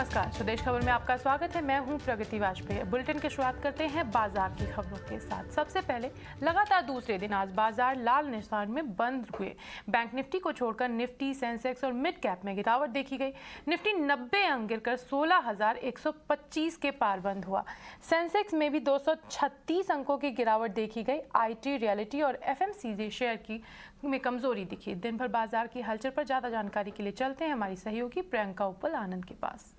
नमस्कार, स्वदेश खबर में आपका स्वागत है। मैं हूं प्रगति वाजपेयी। बुलेटिन की शुरुआत करते हैं बाजार की खबरों के साथ। सबसे पहले लगातार दूसरे दिन आज बाजार लाल निशान में बंद हुए। बैंक निफ्टी को छोड़कर निफ्टी, सेंसेक्स और मिड कैप में गिरावट देखी गई। निफ्टी 90 अंक गिरकर 16,125 के पार बंद हुआ। सेंसेक्स में भी 236 अंकों की गिरावट देखी गई। IT, रियलिटी और FMCG शेयर की में कमजोरी दिखी। दिन भर बाजार की हलचल पर ज्यादा जानकारी के लिए चलते हैं हमारी सहयोगी प्रियंका उपल आनंद के पास।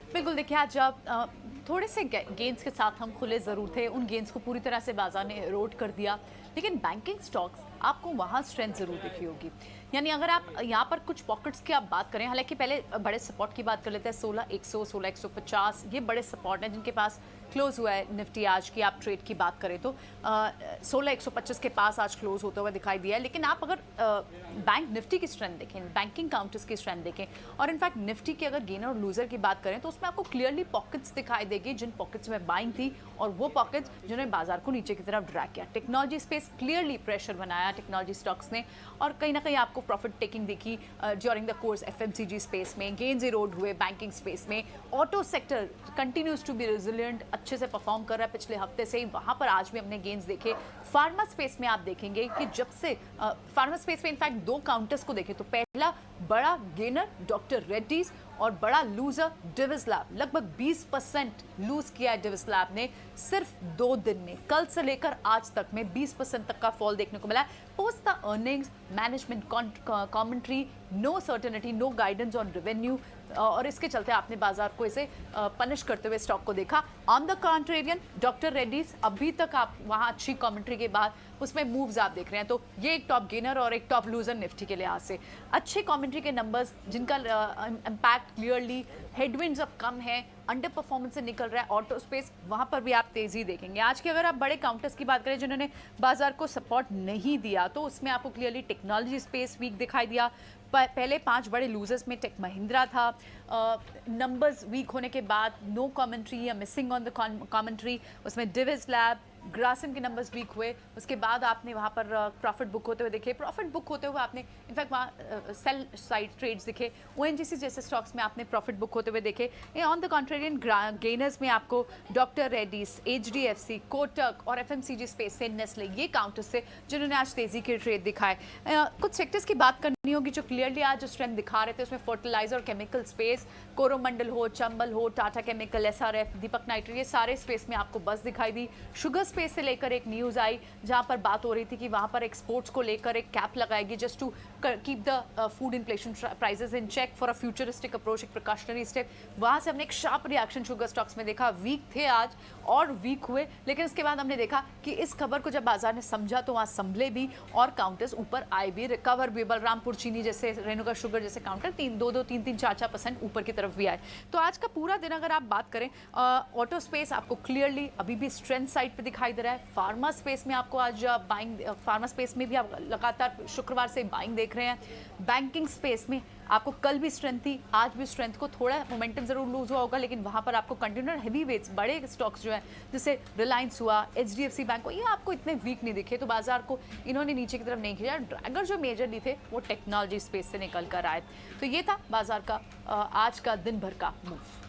बिल्कुल, देखिए आज थोड़े से गेंस के साथ हम खुले ज़रूर थे। उन गेंस को पूरी तरह से बाजार ने एरोड कर दिया, लेकिन बैंकिंग स्टॉक्स आपको वहाँ स्ट्रेंथ ज़रूर दिखी होगी। यानी अगर आप यहाँ पर कुछ पॉकेट्स की आप बात करें, हालांकि पहले बड़े सपोर्ट की बात कर लेते हैं। 16,100, 16,150 ये बड़े सपोर्ट हैं जिनके पास क्लोज हुआ है। निफ्टी आज की आप ट्रेड की बात करें तो 16,125 के पास आज क्लोज होता हुआ दिखाई दिया है। लेकिन आप अगर बैंक निफ्टी की स्ट्रेंथ देखें, बैंकिंग काउंटर्स की स्ट्रेंथ देखें, और इनफैक्ट निफ्टी की अगर गेनर और लूजर की बात करें तो उसमें आपको क्लियरली पॉकेट्स दिखाई देगी, जिन पॉकेट्स में बाइंग थी और वो पॉकेट्स जिन्होंने बाजार को नीचे की तरफ ड्रैग किया। टेक्नोलॉजी स्पेस क्लियरली प्रेशर बनाया टेक्नोलॉजी स्टॉक्स ने, और कहीं ना कहीं आपको प्रॉफिट टेकिंग दिखी during the course. FMCG space में गेन्स इरोड हुए। बैंकिंग स्पेस में auto sector continues to be resilient, अच्छे से परफॉर्म कर रहा है पिछले हफ्ते से ही, वहां पर आज भी हमने गेन्स देखे। फार्मा स्पेस में आप देखेंगे कि जब से फार्मा स्पेस में इनफैक्ट दो काउंटर्स को देखें तो पहला बड़ा गेनर डॉक्टर रेड्डीज और बड़ा लूजर डिविस लैब। लगभग 20% लूज किया है डिविस लैब ने सिर्फ 2 दिन में। कल से लेकर आज तक में 20% तक का फॉल देखने को मिला है। Post the earnings, management commentary, no certainty, no guidance on revenue, और इसके चलते आपने बाजार को इसे पनिश करते हुए स्टॉक को देखा। On the contrarian doctor Reddy's अभी तक आप वहां अच्छी कमेंट्री के बाद उसमें मूव्स आप देख रहे हैं, तो ये एक टॉप गेनर और एक टॉप लूजर निफ्टी के लिहाज से। अच्छे कमेंट्री के नंबर्स जिनका इम्पैक्ट क्लियरली हेडविंड्स अब कम है, अंडर परफॉर्मेंस से निकल रहा है ऑटो स्पेस, वहां पर भी आप तेजी देखेंगे। आज की अगर आप बड़े काउंटर्स की बात करें जिन्होंने बाजार को सपोर्ट नहीं दिया, तो उसमें आपको क्लियरली टेक्नोलॉजी स्पेस वीक दिखाई दिया। पहले 5 बड़े लूजर्स में टेक महिंद्रा था। नंबर्स वीक होने के बाद नो कमेंट्री या मिसिंग ऑन द कमेंट्री, उसमें डिविस लैब, ग्रासिम के नंबर्स वीक हुए। उसके बाद आपने वहाँ पर प्रॉफिट बुक होते हुए देखे। प्रॉफिट बुक होते हुए आपने इनफैक्ट वहाँ सेल साइड ट्रेड्स दिखे। ONGC जैसे स्टॉक्स में आपने प्रॉफिट बुक होते हुए देखे। ऑन द कॉन्ट्रेरियन गेनर्स में आपको डॉक्टर रेड्डीज, HDFC, कोटक और FMCG स्पेस से नेस्ले, ये काउंटर्स से जिन्होंने आज तेजी के ट्रेड दिखाए। कुछ सेक्टर्स की बात करनी होगी जो क्लियरली आज स्ट्रेंथ दिखा रहे थे। उसमें फर्टिलाइजर और केमिकल स्पेस, कोरोमंडल हो, चंबल हो, टाटा केमिकल, SRF, दीपक नाइट्रेट, ये सारे स्पेस में आपको बस दिखाई दी। शुगर स्पेस से लेकर एक न्यूज़ आई जहां पर बात हो रही थी कि वहां पर एक्सपोर्ट्स को लेकर एक कैप लगाएगी just to keep the food inflation prices in check for a futuristic approach, एक प्रिकॉशनरी स्टेप। वहां से हमने एक शार्प रिएक्शन शुगर स्टॉक्स में देखा। वीक थे आज और वीक हुए, लेकिन उसके बाद हमने देखा कि इस खबर को जब बाजार ने समझा तो वहां संभले भी और काउंटर्स ऊपर आए भी, रिकवर भी। बलरामपुर चीनी जैसे, रेणुका शुगर जैसे काउंटर 3-2, 4% ऊपर की तरफ भी आए। तो आज का पूरा दिन अगर आप बात करें, ऑटो स्पेस आपको क्लियरली अभी भी स्ट्रेंथ साइड पे दिखाई दे रहा है। फार्मा स्पेस में आपको आज बाइंग, फार्मा स्पेस में भी आप लगातार शुक्रवार से बाइंग देख रहे हैं। बैंकिंग स्पेस में आपको कल भी स्ट्रेंथ थी, आज भी स्ट्रेंथ को थोड़ा मोमेंटम जरूर लूज हुआ होगा, लेकिन वहां पर आपको कंटिन्यूअर हेवी वेट्स, बड़े स्टॉक्स जो हैं जैसे रिलायंस हुआ, HDFC बैंक को, ये आपको इतने वीक नहीं दिखे। तो बाजार को इन्होंने नीचे की तरफ नहीं खींचा। ड्रैगर जो मेजरली थे वो टेक्नोलॉजी स्पेस से निकल कर आए। तो ये था बाजार का आज का दिन भर का मूव।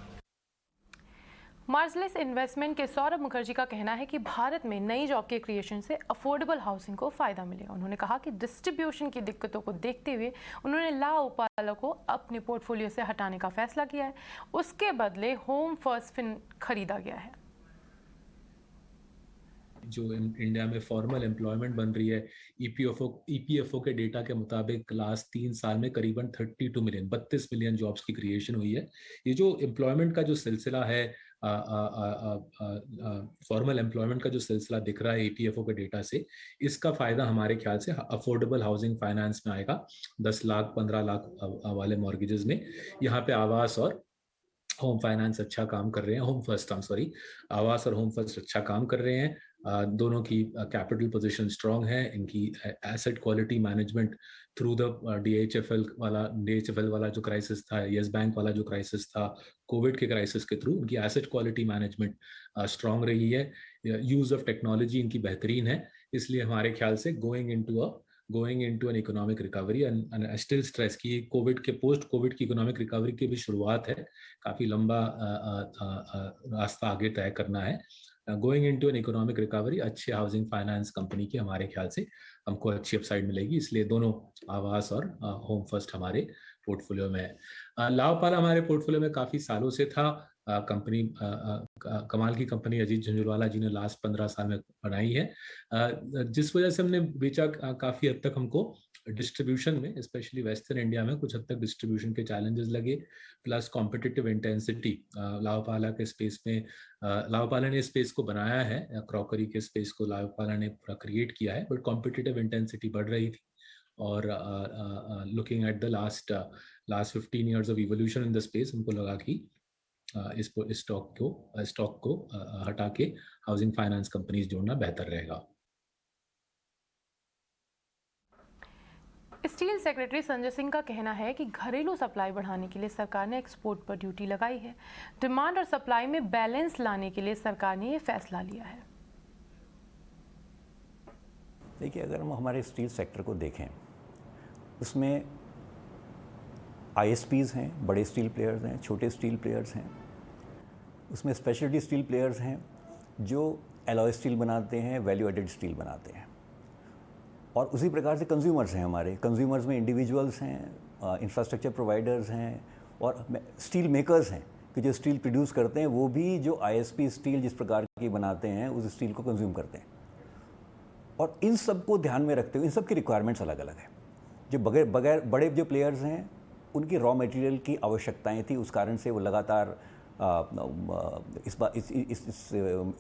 मार्सलेस इन्वेस्टमेंट के सौरभ मुखर्जी का कहना है कि भारत में नई जॉब के क्रिएशन से अफोर्डेबल हाउसिंग को फायदा मिलेगा। उन्होंने कहा कि डिस्ट्रीब्यूशन की दिक्कतों को देखते हुए उन्होंने लाओपाला को अपने पोर्टफोलियो से हटाने का फैसला किया है। उसके बदले होम फर्स्ट खरीदा गया है। जो इंडिया में फॉर्मल एम्प्लॉयमेंट बन रही है, ईपीएफओ के डेटा के मुताबिक लास्ट 3 साल में करीबन 32 मिलियन, 32 मिलियन जॉब्स की क्रिएशन हुई है। ये जो एम्प्लॉयमेंट का जो सिलसिला है, फॉर्मल एम्प्लॉयमेंट का जो सिलसिला दिख रहा है ईपीएफओ के डेटा से, इसका फायदा हमारे ख्याल से अफोर्डेबल हाउसिंग फाइनेंस में आएगा। 10 लाख 15 लाख वाले मॉर्गेजेस में यहाँ पे आवास और होम फाइनेंस अच्छा काम कर रहे हैं। होम फर्स्ट, आवास और होम फर्स्ट अच्छा काम कर रहे हैं। दोनों की कैपिटल पोजीशन स्ट्रांग है। इनकी asset quality management through the DHFL वाला जो क्राइसिस था, यस बैंक वाला जो क्राइसिस था, कोविड के क्राइसिस के थ्रू उनकी एसेट क्वालिटी मैनेजमेंट स्ट्रांग रही है। यूज ऑफ टेक्नोलॉजी इनकी बेहतरीन है। इसलिए हमारे ख्याल से going into a going into an economic recovery and still stress की कोविड के पोस्ट कोविड की इकोनॉमिक रिकवरी की भी शुरुआत है, काफी लंबा रास्ता आगे तय करना है। Going into an economic recovery अच्छे हाउसिंग फाइनेंस कंपनी की हमारे ख्याल से हमको अच्छी अपसाइड मिलेगी, इसलिए दोनों आवास और होम फर्स्ट हमारे पोर्टफोलियो में है। लाभपाल हमारे पोर्टफोलियो में काफी सालों से था। कंपनी कमाल की कंपनी अजीत झुंझुनवाला जी ने लास्ट 15 साल में बनाई है, जिस वजह से हमने बेचा। काफी हद तक हमको डिस्ट्रीब्यूशन में, स्पेशली वेस्टर्न इंडिया में कुछ हद तक डिस्ट्रीब्यूशन के चैलेंजेस लगे, प्लस कॉम्पिटिटिव इंटेंसिटी लाभपाला के स्पेस में। लाभपाला ने स्पेस को बनाया है, क्रॉकरी के स्पेस को लाभपाला ने पूरा क्रिएट किया है, बट कॉम्पिटिटिव इंटेंसिटी बढ़ रही थी। और looking at the last 15 years of evolution in the space, हमको लगा कि इस स्टॉक को हटा के हाउसिंग फाइनेंस कंपनीज जोड़ना बेहतर रहेगा। स्टील सेक्रेटरी संजय सिंह का कहना है कि घरेलू सप्लाई बढ़ाने के लिए सरकार ने एक्सपोर्ट पर ड्यूटी लगाई है। डिमांड और सप्लाई में बैलेंस लाने के लिए सरकार ने ये फैसला लिया है। देखिए, अगर हम हमारे स्टील सेक्टर को देखें, उसमें ISPs हैं, बड़े स्टील प्लेयर्स हैं, छोटे स्टील प्लेयर्स हैं, उसमें स्पेशलिटी स्टील प्लेयर्स हैं जो एलॉय स्टील बनाते हैं, वैल्यू एडेड स्टील बनाते हैं, और उसी प्रकार से कंज्यूमर्स हैं। हमारे कंज्यूमर्स में इंडिविजुअल्स हैं, इंफ्रास्ट्रक्चर प्रोवाइडर्स हैं, और स्टील मेकर्स हैं कि जो स्टील प्रोड्यूस करते हैं वो भी जो ISP स्टील जिस प्रकार की बनाते हैं उस स्टील को कंज्यूम करते हैं। और इन सब को ध्यान में रखते हुए इन सब की रिक्वायरमेंट्स अलग अलग है। जो बगैर बड़े जो प्लेयर्स हैं उनकी रॉ मटेरियल की आवश्यकताएं थी, उस कारण से वो लगातार इस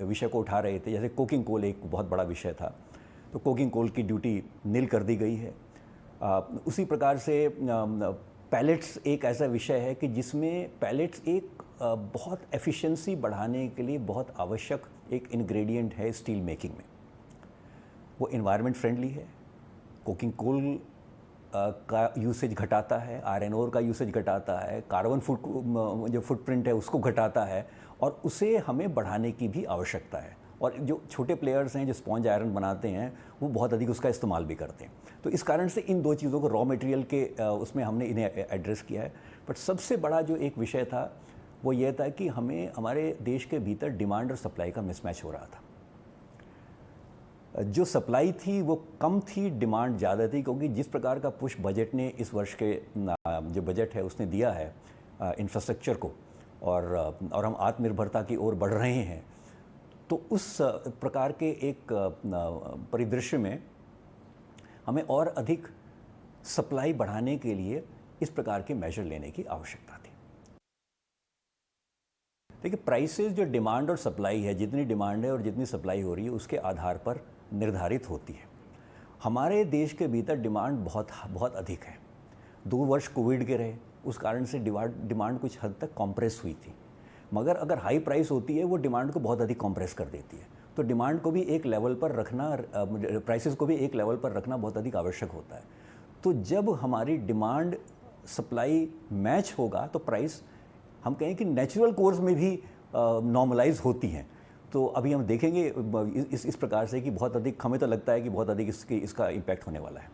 विषय को उठा रहे थे। जैसे कोकिंग कोल एक बहुत बड़ा विषय था, तो कोकिंग कोल की ड्यूटी नील कर दी गई है। उसी प्रकार से पैलेट्स एक ऐसा विषय है कि जिसमें पैलेट्स एक बहुत एफिशिएंसी बढ़ाने के लिए बहुत आवश्यक एक इंग्रेडिएंट है स्टील मेकिंग में। वो एनवायरनमेंट फ्रेंडली है, कोकिंग कोल का यूसेज घटाता है, आयरन ओर का यूसेज घटाता है, कार्बन जो फुटप्रिंट है उसको घटाता है, और उसे हमें बढ़ाने की भी आवश्यकता है। और जो छोटे प्लेयर्स हैं जो स्पॉन्ज आयरन बनाते हैं वो बहुत अधिक उसका इस्तेमाल भी करते हैं। तो इस कारण से इन दो चीज़ों को रॉ मटेरियल के उसमें हमने इन्हें एड्रेस किया है। बट सबसे बड़ा जो एक विषय था वो ये था कि हमें हमारे देश के भीतर डिमांड और सप्लाई का मिसमैच हो रहा था। जो सप्लाई थी वो कम थी, डिमांड ज़्यादा थी, क्योंकि जिस प्रकार का पुश बजट ने इस वर्ष के जो बजट है उसने दिया है इंफ्रास्ट्रक्चर को, और हम आत्मनिर्भरता की ओर बढ़ रहे हैं, तो उस प्रकार के एक परिदृश्य में हमें और अधिक सप्लाई बढ़ाने के लिए इस प्रकार के मेजर लेने की आवश्यकता थी। देखिए, प्राइसेस जो डिमांड और सप्लाई है, जितनी डिमांड है और जितनी सप्लाई हो रही है उसके आधार पर निर्धारित होती है। हमारे देश के भीतर डिमांड बहुत अधिक है। 2 वर्ष कोविड के रहे, उस कारण से डिमांड कुछ हद तक कॉम्प्रेस हुई थी, मगर अगर हाई प्राइस होती है वो डिमांड को बहुत अधिक कॉम्प्रेस कर देती है। तो डिमांड को भी एक लेवल पर रखना, प्राइसेस को भी एक लेवल पर रखना बहुत अधिक आवश्यक होता है। तो जब हमारी डिमांड सप्लाई मैच होगा तो प्राइस, हम कहें कि नेचुरल कोर्स में भी नॉर्मलाइज होती हैं। तो अभी हम देखेंगे इस प्रकार से कि बहुत अधिक, हमें तो लगता है कि बहुत अधिक इसका इम्पैक्ट होने वाला है।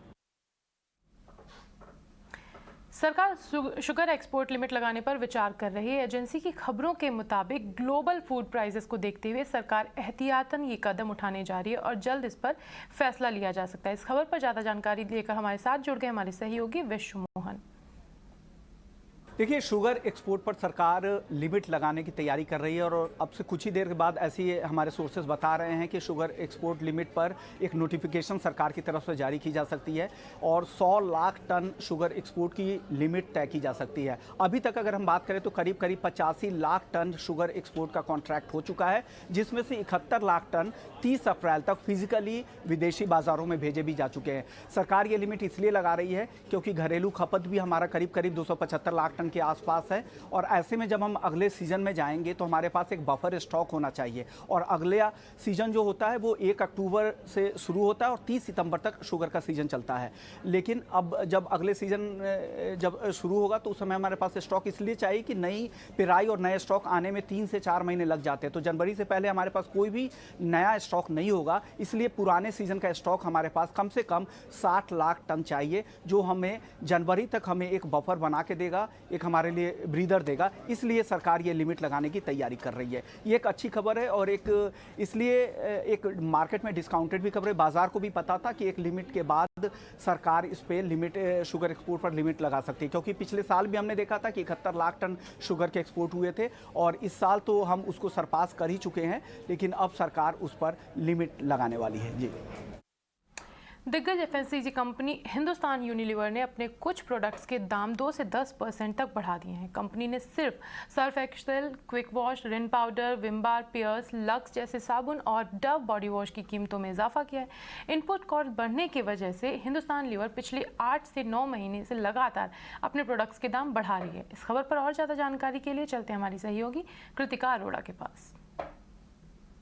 सरकार शुगर एक्सपोर्ट लिमिट लगाने पर विचार कर रही है। एजेंसी की खबरों के मुताबिक ग्लोबल फूड प्राइसेस को देखते हुए सरकार एहतियातन ये कदम उठाने जा रही है और जल्द इस पर फैसला लिया जा सकता है। इस खबर पर ज़्यादा जानकारी लेकर हमारे साथ जुड़ गए हमारे सहयोगी विश्व मोहन। देखिए, शुगर एक्सपोर्ट पर सरकार लिमिट लगाने की तैयारी कर रही है, और अब से कुछ ही देर के बाद ऐसी हमारे सोर्सेज बता रहे हैं कि शुगर एक्सपोर्ट लिमिट पर एक नोटिफिकेशन सरकार की तरफ से जारी की जा सकती है और 100 लाख टन शुगर एक्सपोर्ट की लिमिट तय की जा सकती है। अभी तक अगर हम बात करें तो करीब 85 लाख टन शुगर एक्सपोर्ट का कॉन्ट्रैक्ट हो चुका है, जिसमें से 71 लाख टन 30 अप्रैल तक फिजिकली विदेशी बाजारों में भेजे भी जा चुके हैं। सरकार ये लिमिट इसलिए लगा रही है क्योंकि घरेलू खपत भी हमारा करीब 275 लाख टन के आसपास है। और ऐसे में जब हम अगले सीजन में जाएंगे तो हमारे पास एक बफर स्टॉक होना चाहिए। और अगला सीजन जो होता है वो 1 अक्टूबर से शुरू होता है और 30 सितंबर तक शुगर का सीजन चलता है। लेकिन अब जब अगले सीजन जब शुरू होगा तो उस समय हमारे पास स्टॉक इसलिए चाहिए कि नई पेराई और नए स्टॉक आने में 3 से 4 महीने लग जाते हैं। तो जनवरी से पहले हमारे पास कोई भी नया स्टॉक नहीं होगा, इसलिए पुराने सीजन का स्टॉक हमारे पास कम से कम 60 लाख टन चाहिए, जो हमें जनवरी तक हमें एक बफर बना के देगा, एक हमारे लिए ब्रीदर देगा। इसलिए सरकार ये लिमिट लगाने की तैयारी कर रही है। ये एक अच्छी खबर है और एक इसलिए एक मार्केट में डिस्काउंटेड भी खबर है। बाजार को भी पता था कि एक लिमिट के बाद सरकार इस पे लिमिट शुगर एक्सपोर्ट पर लिमिट लगा सकती है, क्योंकि पिछले साल भी हमने देखा था कि 71 लाख टन शुगर के एक्सपोर्ट हुए थे और इस साल तो हम उसको सरपास कर ही चुके हैं, लेकिन अब सरकार उस पर लिमिट लगाने वाली है। जी। दिग्गज एफएमसीजी कंपनी हिंदुस्तान यूनिलीवर ने अपने कुछ प्रोडक्ट्स के दाम 2 से 10% तक बढ़ा दिए हैं। कंपनी ने सिर्फ Surf Excel, Quick Wash, Rin powder, Vim bar, Pears, Lux जैसे साबुन और डव बॉडी वॉश की कीमतों में इजाफा किया है। इनपुट कॉस्ट बढ़ने की वजह से हिंदुस्तान लीवर पिछले 8 से 9 महीने से लगातार अपने प्रोडक्ट्स के दाम बढ़ा रही है। इस खबर पर और ज़्यादा जानकारी के लिए चलते हैं हमारी सहयोगी कृतिका अरोड़ा के पास।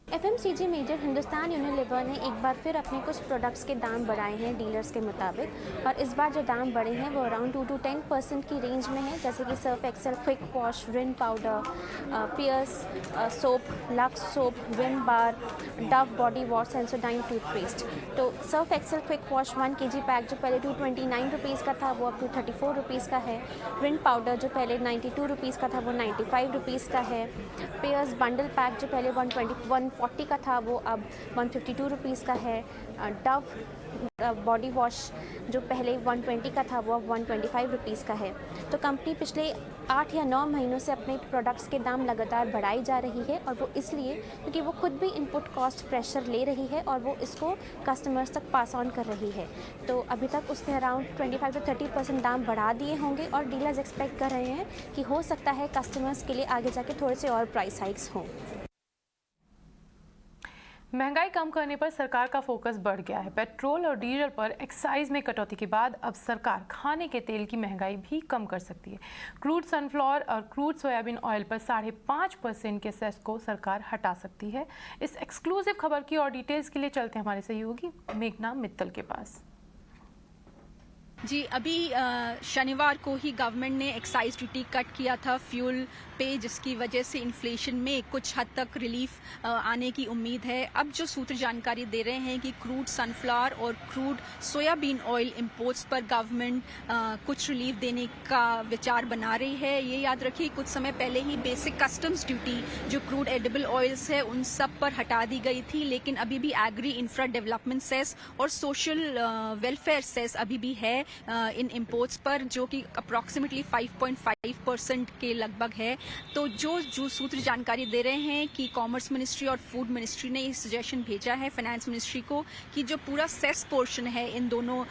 एफएमसीजी मेजर हिंदुस्तान यूनिलीवर ने एक बार फिर अपने कुछ प्रोडक्ट्स के दाम बढ़ाए हैं डीलर्स के मुताबिक, और इस बार जो दाम बढ़े हैं वो अराउंड 2 to 10% की रेंज में है, जैसे कि Surf Excel, Quick Wash, Rin powder, Pears soap, Lux soap, Vim bar, Dove body wash, Sensodyne toothpaste. तो Surf Excel Quick Wash 1 kg pack जो पहले 229 रुपीज़ का था वो अब 234 रुपीज़ का है। रिन पाउडर जो पहले 92 रुपीज़ का था वो 95 रुपीज़ का है। पियर्स बंडल पैक जो पहले 140 का था वो अब 152 रुपीज़ का है। डव बॉडी वॉश जो पहले 120 का था वो अब 125 रुपीज़ का है। तो कंपनी पिछले 8 या 9 महीनों से अपने प्रोडक्ट्स के दाम लगातार बढ़ाई जा रही है, और वो इसलिए क्योंकि वो खुद भी इनपुट कॉस्ट प्रेशर ले रही है और वो इसको कस्टमर्स तक पास ऑन कर रही है। तो अभी तक उसने अराउंड 25 से 30% दाम बढ़ा दिए होंगे, और डीलर्स एक्सपेक्ट कर रहे हैं कि हो सकता है कस्टमर्स के लिए आगे जाके थोड़े से और प्राइस हाइक्स हों। महंगाई कम करने पर सरकार का फोकस बढ़ गया है। पेट्रोल और डीजल पर एक्साइज में कटौती के बाद अब सरकार खाने के तेल की महंगाई भी कम कर सकती है। क्रूड सनफ्लावर और क्रूड सोयाबीन ऑयल पर 5.5% के सेस को सरकार हटा सकती है। इस एक्सक्लूसिव खबर की और डिटेल्स के लिए चलते हैं हमारे सहयोगी मेघना मित्तल के पास। जी, अभी शनिवार को ही गवर्नमेंट ने एक्साइज ड्यूटी कट किया था फ्यूल पे, जिसकी वजह से इन्फ्लेशन में कुछ हद तक रिलीफ आने की उम्मीद है। अब जो सूत्र जानकारी दे रहे हैं कि क्रूड सनफ्लावर और क्रूड सोयाबीन ऑयल इंपोर्ट्स पर गवर्नमेंट कुछ रिलीफ देने का विचार बना रही है। ये याद रखिए कुछ समय पहले ही बेसिक कस्टम्स ड्यूटी जो क्रूड एडिबल ऑयल्स है उन सब पर हटा दी गई थी, लेकिन अभी भी एग्री इंफ्रा डेवलपमेंट सेस और सोशल वेलफेयर सेस अभी भी है इन इंपोर्ट्स पर, जो कि अप्रॉक्सीमेटली 5.5% के लगभग है। तो जो सूत्र जानकारी दे रहे हैं कि कॉमर्स मिनिस्ट्री और फूड मिनिस्ट्री ने ये सजेशन भेजा है फाइनेंस मिनिस्ट्री को कि जो पूरा सेस पोर्शन है इन दोनों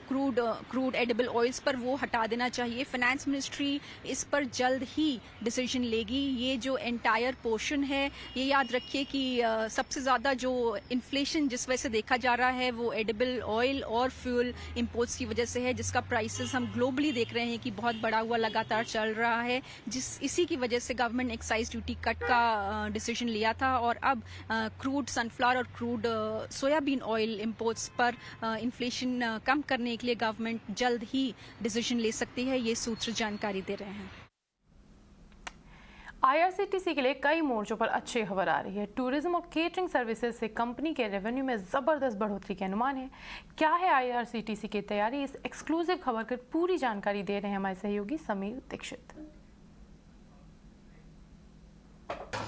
क्रूड एडिबल ऑयल्स पर वो हटा देना चाहिए। फाइनेंस मिनिस्ट्री इस पर जल्द ही डिसीजन लेगी। ये जो एंटायर पोर्शन है, ये याद रखिए कि सबसे ज़्यादा जो इन्फ्लेशन जिस वजह से देखा जा रहा है वो एडिबल ऑयल और फ्यूल इंपोर्ट्स की वजह से है, जिसका प्राइसेस हम ग्लोबली देख रहे हैं कि बहुत बढ़ा हुआ लगातार चल रहा है। इसी की वजह से गवर्नमेंट ने एक्साइज ड्यूटी कट का डिसीजन लिया था, और अब क्रूड सनफ्लावर और क्रूड सोयाबीन ऑयल इंपोर्ट्स पर इन्फ्लेशन कम करने के लिए गवर्नमेंट जल्द ही डिसीजन ले सकती है। ये सूत्र जानकारी दे रहे हैं। आईआरसीटीसी के लिए कई मोर्चों पर अच्छी खबर आ रही है। टूरिज्म और केटरिंग सर्विसेज से कंपनी के रेवेन्यू में ज़बरदस्त बढ़ोतरी के अनुमान है। क्या है आईआरसीटीसी की तैयारी, इस एक्सक्लूसिव खबर की पूरी जानकारी दे रहे हैं हमारे सहयोगी समीर दीक्षित।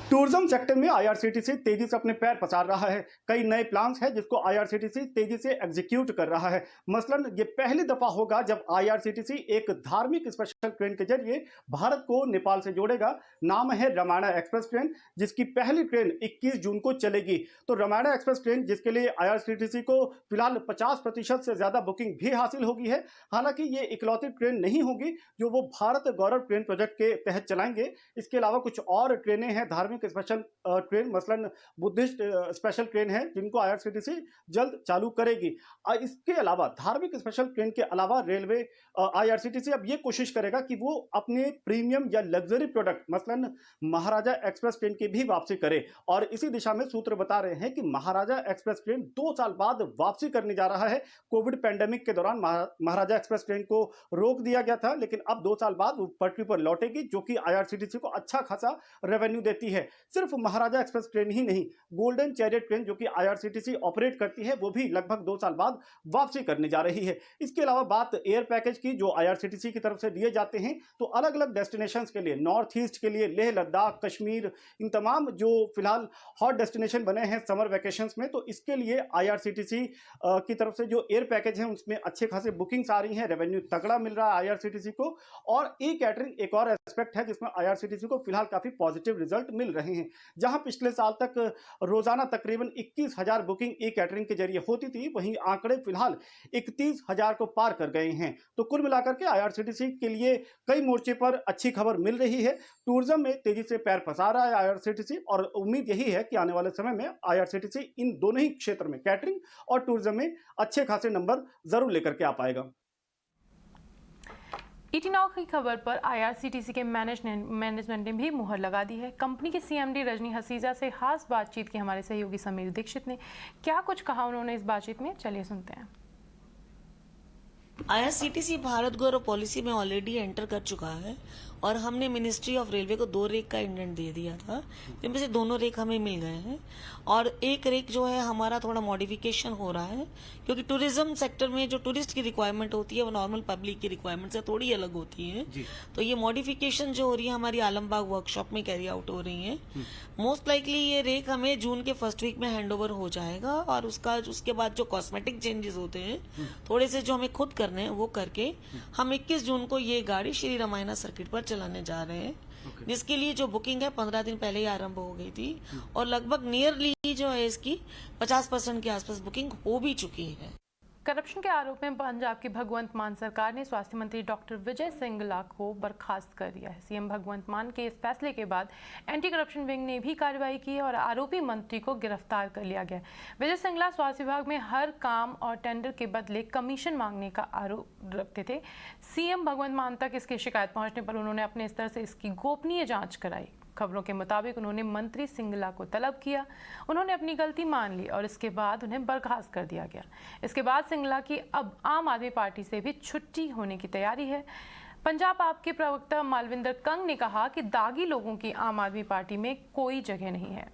टूरिज्म सेक्टर में आईआरसीटीसी तेजी से अपने पैर पसार रहा है। कई नए प्लान्स हैं जिसको आईआरसीटीसी तेजी से एग्जीक्यूट कर रहा है। मसलन ये पहली दफा होगा जब आईआरसीटीसी एक धार्मिक स्पेशल ट्रेन के जरिए भारत को नेपाल से जोड़ेगा। नाम है रामायण एक्सप्रेस ट्रेन, जिसकी पहली ट्रेन 21 जून को चलेगी। तो रामायण एक्सप्रेस ट्रेन जिसके लिए आईआरसीटीसी को फिलहाल 50% से ज्यादा बुकिंग भी हासिल होगी है। हालांकि ये इकलौती ट्रेन नहीं होगी जो वो भारत गौरव ट्रेन प्रोजेक्ट के तहत चलाएंगे। इसके अलावा कुछ और ट्रेनें हैं धार्मिक धार्मिक स्पेशल ट्रेन मसलन बुद्धिस्ट स्पेशल ट्रेन है जिनको आईआरसीटीसी जल्द चालू करेगी। इसके अलावा धार्मिक स्पेशल ट्रेन के अलावा रेलवे आईआरसीटीसी अब ये कोशिश करेगा कि वो अपने प्रीमियम या लग्जरी प्रोडक्ट मसलन महाराजा एक्सप्रेस ट्रेन की भी वापसी करे, और इसी दिशा में सूत्र बता रहे हैं कि महाराजा एक्सप्रेस ट्रेन 2 साल बाद वापसी करने जा रहा है। कोविड पैंडेमिक के दौरान महाराजा एक्सप्रेस ट्रेन को रोक दिया गया था, लेकिन अब 2 साल बाद वो पटरी पर लौटेगी, जो कि आईआरसीटीसी को अच्छा खासा रेवेन्यू देती है। सिर्फ महाराजा एक्सप्रेस ट्रेन ही नहीं, गोल्डन चैरियट ट्रेन जो कि आईआरसीटीसी ऑपरेट करती है वो भी लगभग 2 साल बाद वापसी करने जा रही है। इसके अलावा बात एयर पैकेज की जो आईआरसीटीसी की तरफ से दिए जाते हैं, तो अलग अलग डेस्टिनेशंस के लिए, नॉर्थ ईस्ट के लिए लेह लद्दाख, कश्मीर, इन तमाम जो फिलहाल हॉट डेस्टिनेशन बने हैं समर वेकेशंस में, तो इसके लिए आईआरसीटीसी की तरफ से जो एयर पैकेज है उसमें अच्छे खासे बुकिंग्स आ रही हैं, रेवेन्यू तगड़ा मिल रहा है आईआरसीटीसी को। और ई कैटरिंग एक और एस्पेक्ट है जिसमें आईआरसीटीसी को फिलहाल काफी पॉजिटिव रिजल्ट मिल रहे हैं। जहां पिछले साल तक रोजाना तकरीबन 21,000 बुकिंग ई कैटरिंग के जरिए होती थी, वहीं आंकड़े फिलहाल 31,000 को पार कर गए हैं। तो कुल मिलाकर के आईआरसीटीसी के लिए कई मोर्चे पर अच्छी खबर मिल रही है। टूरिज्म में तेजी से पैर पसार रहा है आईआरसीटीसी, और उम्मीद यही है कि आने वाले समय में आईआरसीटीसी इन दोनों ही क्षेत्र में, कैटरिंग और टूरिज्म में, अच्छे खासे नंबर जरूर लेकर के आ पाएगा। ET Now की खबर पर आईआरसीटीसी के मैनेजमेंट ने भी मुहर लगा दी है। कंपनी के सीएमडी रजनी हसीजा से खास बातचीत की हमारे सहयोगी समीर दीक्षित ने। क्या कुछ कहा उन्होंने इस बातचीत में, चलिए सुनते हैं। आईआरसीटीसी भारत गौरव पॉलिसी में ऑलरेडी एंटर कर चुका है, और हमने मिनिस्ट्री ऑफ रेलवे को 2 रेक का इंडेंट दे दिया था, जिनमें से दोनों रेक हमें मिल गए हैं, और एक रेक जो है हमारा थोड़ा मॉडिफिकेशन हो रहा है, क्योंकि टूरिज्म सेक्टर में जो टूरिस्ट की रिक्वायरमेंट होती है वो नॉर्मल पब्लिक की रिक्वायरमेंट से थोड़ी अलग होती है। तो ये मॉडिफिकेशन जो हो रही है हमारी आलमबाग वर्कशॉप में कैरी आउट हो रही है। मोस्ट लाइकली ये रेक हमें जून के फर्स्ट वीक में हैंडओवर हो जाएगा, और उसके बाद जो कॉस्मेटिक चेंजेस होते हैं थोड़े से जो हमें खुद करने हैं वो करके हम 21 जून को ये गाड़ी श्री रामायणा सर्किट पर चलाने जा रहे हैं, जिसके लिए जो बुकिंग है 15 दिन पहले ही आरंभ हो गई थी, और लगभग नियरली जो है इसकी 50% के आसपास बुकिंग हो भी चुकी है। करप्शन के आरोप में पंजाब की भगवंत मान सरकार ने स्वास्थ्य मंत्री डॉक्टर विजय सिंगला को बर्खास्त कर दिया है। सीएम भगवंत मान के इस फैसले के बाद एंटी करप्शन विंग ने भी कार्रवाई की है और आरोपी मंत्री को गिरफ्तार कर लिया गया। विजय सिंगला स्वास्थ्य विभाग में हर काम और टेंडर के बदले कमीशन मांगने का आरोप रखते थे। सीएम भगवंत मान तक इसकी शिकायत पहुंचने पर उन्होंने अपने स्तर से इसकी गोपनीय जाँच कराई। खबरों के मुताबिक उन्होंने मंत्री सिंगला को तलब किया, उन्होंने अपनी गलती मान ली और इसके बाद उन्हें बर्खास्त कर दिया गया। इसके बाद सिंगला की अब आम आदमी पार्टी से भी छुट्टी होने की तैयारी है। पंजाब आप के प्रवक्ता मालविंदर कंग ने कहा कि दागी लोगों की आम आदमी पार्टी में कोई जगह नहीं है।